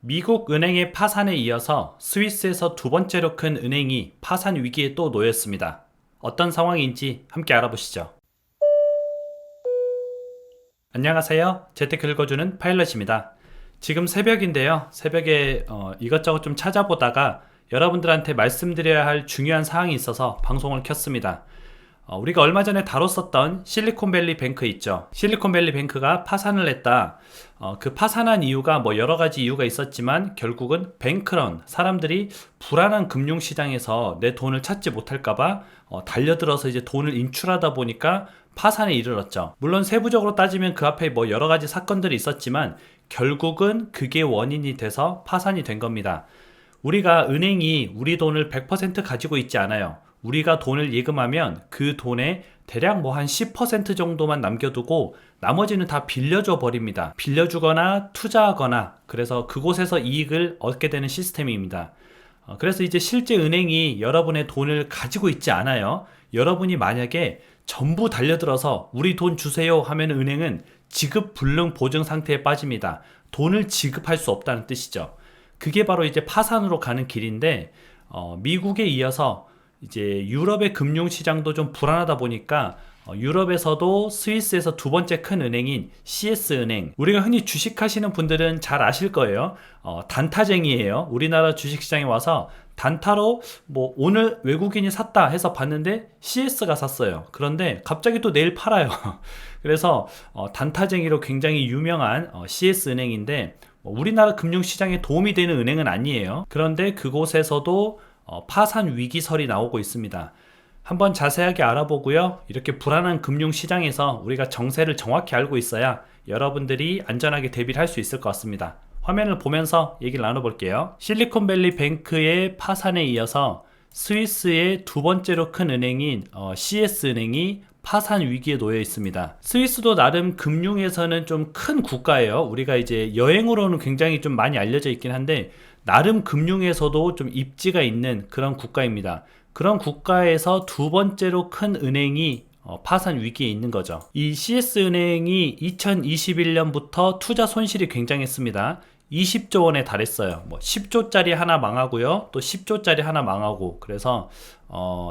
미국 은행의 파산에 이어서 스위스에서 두 번째로 큰 은행이 파산 위기에 또 놓였습니다. 어떤 상황인지 함께 알아보시죠. 안녕하세요. 재테크 읽어주는 파일럿입니다. 지금 새벽인데요. 새벽에 이것저것 좀 찾아보다가 여러분들한테 말씀드려야 할 중요한 사항이 있어서 방송을 켰습니다. 우리가 얼마 전에 다뤘었던 실리콘밸리 뱅크 있죠. 실리콘밸리 뱅크가 파산을 했다. 그 파산한 이유가 뭐 여러 가지 이유가 있었지만 결국은 뱅크런, 사람들이 불안한 금융시장에서 내 돈을 찾지 못할까봐 달려들어서 이제 돈을 인출하다 보니까 파산에 이르렀죠. 물론 세부적으로 따지면 그 앞에 뭐 여러 가지 사건들이 있었지만 결국은 그게 원인이 돼서 파산이 된 겁니다. 우리가 은행이 우리 돈을 100% 가지고 있지 않아요. 우리가 돈을 예금하면 그 돈에 대략 뭐 한 10% 정도만 남겨두고 나머지는 다 빌려줘 버립니다. 빌려주거나 투자하거나, 그래서 그곳에서 이익을 얻게 되는 시스템입니다. 그래서 이제 실제 은행이 여러분의 돈을 가지고 있지 않아요. 여러분이 만약에 전부 달려들어서 우리 돈 주세요 하면 은행은 지급 불능 보증 상태에 빠집니다. 돈을 지급할 수 없다는 뜻이죠. 그게 바로 이제 파산으로 가는 길인데, 미국에 이어서 이제 유럽의 금융시장도 좀 불안하다 보니까 유럽에서도 스위스에서 두 번째 큰 은행인 CS은행, 우리가 흔히 주식하시는 분들은 잘 아실 거예요. 단타쟁이에요. 우리나라 주식시장에 와서 단타로 뭐 오늘 외국인이 샀다 해서 봤는데 CS가 샀어요. 그런데 갑자기 또 내일 팔아요. 그래서 단타쟁이로 굉장히 유명한 CS은행인데 우리나라 금융시장에 도움이 되는 은행은 아니에요. 그런데 그곳에서도 파산 위기설이 나오고 있습니다. 한번 자세하게 알아보고요. 이렇게 불안한 금융시장에서 우리가 정세를 정확히 알고 있어야 여러분들이 안전하게 대비를 할 수 있을 것 같습니다. 화면을 보면서 얘기를 나눠볼게요. 실리콘밸리 뱅크의 파산에 이어서 스위스의 두 번째로 큰 은행인 CS은행이 파산 위기에 놓여 있습니다. 스위스도 나름 금융에서는 좀 큰 국가예요. 우리가 이제 여행으로는 굉장히 좀 많이 알려져 있긴 한데 나름 금융에서도 좀 입지가 있는 그런 국가입니다. 그런 국가에서 두 번째로 큰 은행이 파산 위기에 있는 거죠. 이 CS은행이 2021년부터 투자 손실이 굉장했습니다. 20조 원에 달했어요. 뭐 10조짜리 하나 망하고요. 또 10조짜리 하나 망하고. 그래서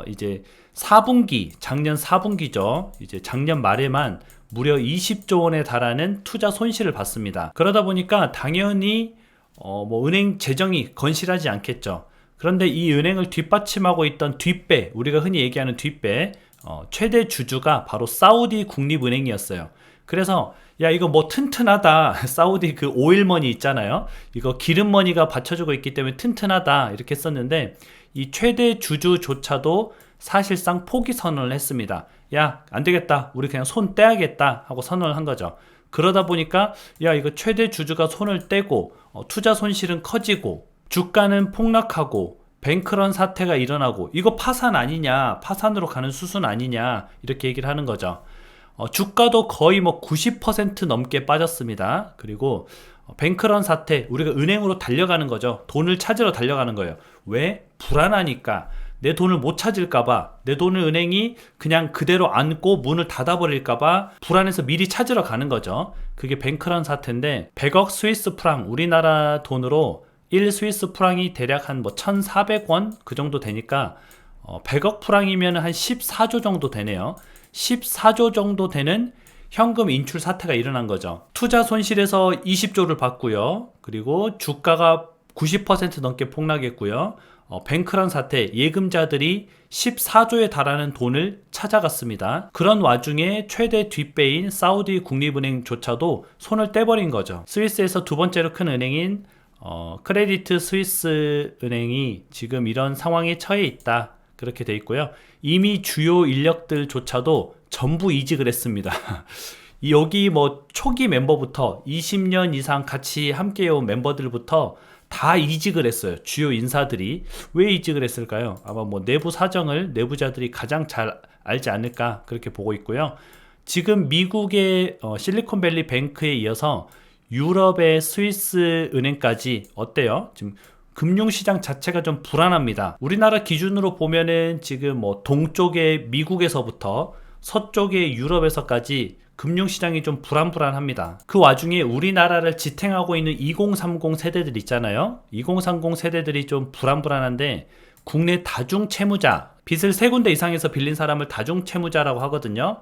이제 4분기, 작년 4분기죠. 이제 작년 말에만 무려 20조 원에 달하는 투자 손실을 봤습니다. 그러다 보니까 당연히 뭐 은행 재정이 건실하지 않겠죠. 그런데 이 은행을 뒷받침하고 있던 뒷배, 우리가 흔히 얘기하는 뒷배, 최대 주주가 바로 사우디 국립은행이었어요. 그래서 야 이거 뭐 튼튼하다, 사우디 그 오일머니 있잖아요, 이거 기름머니가 받쳐주고 있기 때문에 튼튼하다 이렇게 썼는데 이 최대 주주조차도 사실상 포기 선언을 했습니다. 야 안되겠다, 우리 그냥 손 떼야겠다 하고 선언을 한 거죠. 그러다 보니까 야 이거 최대 주주가 손을 떼고 투자 손실은 커지고 주가는 폭락하고 뱅크런 사태가 일어나고 이거 파산 아니냐, 파산으로 가는 수순 아니냐 이렇게 얘기를 하는 거죠. 주가도 거의 뭐 90% 넘게 빠졌습니다. 그리고 뱅크런 사태, 우리가 은행으로 달려가는 거죠. 돈을 찾으러 달려가는 거예요. 왜? 불안하니까. 내 돈을 못 찾을까봐, 내 돈을 은행이 그냥 그대로 안고 문을 닫아버릴까봐 불안해서 미리 찾으러 가는 거죠. 그게 뱅크런 사태인데 100억 스위스 프랑, 우리나라 돈으로 1 스위스 프랑이 대략 한 뭐 1,400원 그 정도 되니까 100억 프랑이면 한 14조 정도 되네요. 14조 정도 되는 현금 인출 사태가 일어난 거죠. 투자 손실에서 20조를 받고요. 그리고 주가가 90% 넘게 폭락했고요. 뱅크런 사태, 예금자들이 14조에 달하는 돈을 찾아갔습니다. 그런 와중에 최대 뒷배인 사우디 국립은행조차도 손을 떼버린 거죠. 스위스에서 두 번째로 큰 은행인 크레디트 스위스 은행이 지금 이런 상황에 처해 있다, 그렇게 돼 있고요. 이미 주요 인력들조차도 전부 이직을 했습니다. 여기 뭐 초기 멤버부터 20년 이상 같이 함께 해온 멤버들부터 다 이직을 했어요. 주요 인사들이. 왜 이직을 했을까요? 아마 뭐 내부 사정을 내부자들이 가장 잘 알지 않을까 그렇게 보고 있고요. 지금 미국의 실리콘밸리 뱅크에 이어서 유럽의 스위스 은행까지 어때요? 지금 금융시장 자체가 좀 불안합니다. 우리나라 기준으로 보면은 지금 뭐 동쪽의 미국에서부터 서쪽의 유럽에서까지 금융시장이 좀 불안불안합니다. 그 와중에 우리나라를 지탱하고 있는 2030 세대들 있잖아요. 2030 세대들이 좀 불안불안한데 국내 다중채무자, 빚을 3군데 이상에서 빌린 사람을 다중채무자라고 하거든요.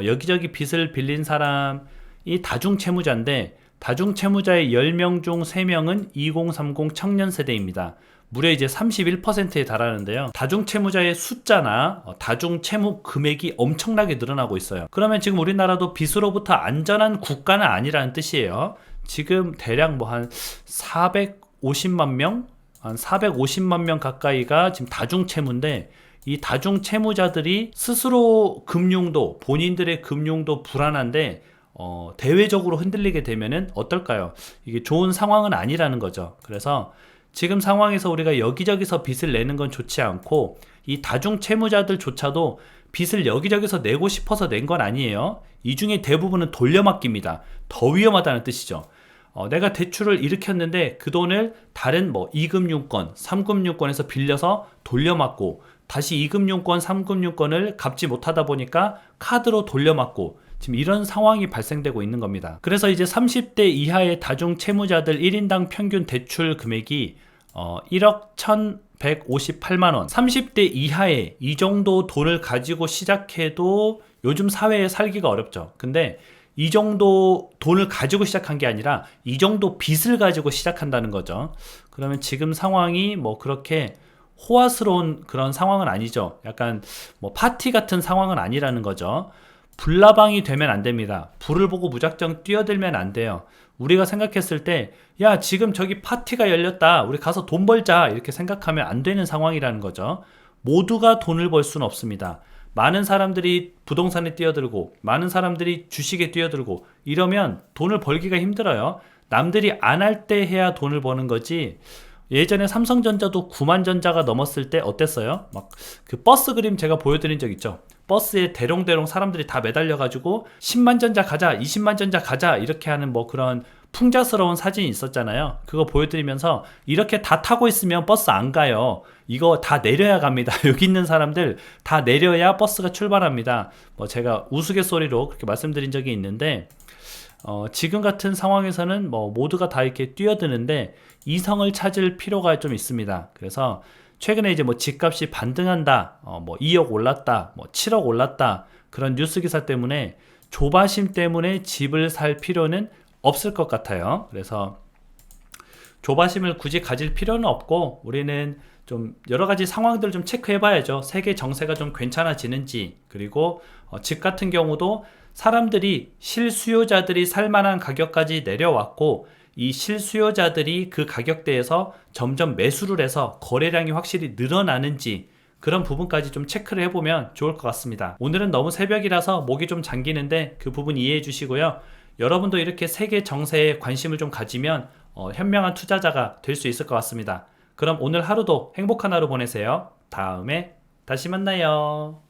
여기저기 빚을 빌린 사람이 다중채무자인데 다중채무자의 10명 중 3명은 2030 청년 세대입니다. 무려 이제 31%에 달하는데요. 다중채무자의 숫자나 다중채무 금액이 엄청나게 늘어나고 있어요. 그러면 지금 우리나라도 빚으로부터 안전한 국가는 아니라는 뜻이에요. 지금 대략 뭐 한 450만 명? 한 450만 명 가까이가 지금 다중채무인데 이 다중채무자들이 스스로 금융도, 본인들의 금융도 불안한데 대외적으로 흔들리게 되면은 어떨까요? 이게 좋은 상황은 아니라는 거죠. 그래서 지금 상황에서 우리가 여기저기서 빚을 내는 건 좋지 않고 이 다중채무자들조차도 빚을 여기저기서 내고 싶어서 낸 건 아니에요. 이 중에 대부분은 돌려막기입니다. 더 위험하다는 뜻이죠. 내가 대출을 일으켰는데 그 돈을 다른 뭐 2금융권, 3금융권에서 빌려서 돌려막고 다시 2금융권, 3금융권을 갚지 못하다 보니까 카드로 돌려막고 지금 이런 상황이 발생되고 있는 겁니다. 그래서 이제 30대 이하의 다중채무자들 1인당 평균 대출 금액이 1억 1,158만원. 30대 이하의 이 정도 돈을 가지고 시작해도 요즘 사회에 살기가 어렵죠. 근데 이 정도 돈을 가지고 시작한 게 아니라 이 정도 빚을 가지고 시작한다는 거죠. 그러면 지금 상황이 뭐 그렇게 호화스러운 그런 상황은 아니죠. 약간 뭐 파티 같은 상황은 아니라는 거죠. 불나방이 되면 안 됩니다. 불을 보고 무작정 뛰어들면 안 돼요. 우리가 생각했을 때, 야, 지금 저기 파티가 열렸다. 우리 가서 돈 벌자. 이렇게 생각하면 안 되는 상황이라는 거죠. 모두가 돈을 벌 수는 없습니다. 많은 사람들이 부동산에 뛰어들고, 많은 사람들이 주식에 뛰어들고, 이러면 돈을 벌기가 힘들어요. 남들이 안 할 때 해야 돈을 버는 거지. 예전에 삼성전자도 9만 전자가 넘었을 때 어땠어요? 막 그 버스 그림 제가 보여드린 적 있죠. 버스에 대롱대롱 사람들이 다 매달려가지고 10만 전자 가자, 20만 전자 가자 이렇게 하는 뭐 그런 풍자스러운 사진이 있었잖아요. 그거 보여드리면서 이렇게 다 타고 있으면 버스 안 가요. 이거 다 내려야 갑니다. 여기 있는 사람들 다 내려야 버스가 출발합니다. 뭐 제가 우스갯소리로 그렇게 말씀드린 적이 있는데 지금 같은 상황에서는 뭐 모두가 다 이렇게 뛰어드는데 이성을 찾을 필요가 좀 있습니다. 그래서 최근에 이제 뭐 집값이 반등한다, 뭐 2억 올랐다, 뭐 7억 올랐다 그런 뉴스 기사 때문에 조바심 때문에 집을 살 필요는 없을 것 같아요. 그래서 조바심을 굳이 가질 필요는 없고 우리는 좀 여러 가지 상황들을 좀 체크해 봐야죠. 세계 정세가 좀 괜찮아지는지, 그리고 집 같은 경우도 사람들이 실수요자들이 살만한 가격까지 내려왔고 이 실수요자들이 그 가격대에서 점점 매수를 해서 거래량이 확실히 늘어나는지 그런 부분까지 좀 체크를 해보면 좋을 것 같습니다. 오늘은 너무 새벽이라서 목이 좀 잠기는데 그 부분 이해해 주시고요. 여러분도 이렇게 세계 정세에 관심을 좀 가지면 현명한 투자자가 될 수 있을 것 같습니다. 그럼 오늘 하루도 행복한 하루 보내세요. 다음에 다시 만나요.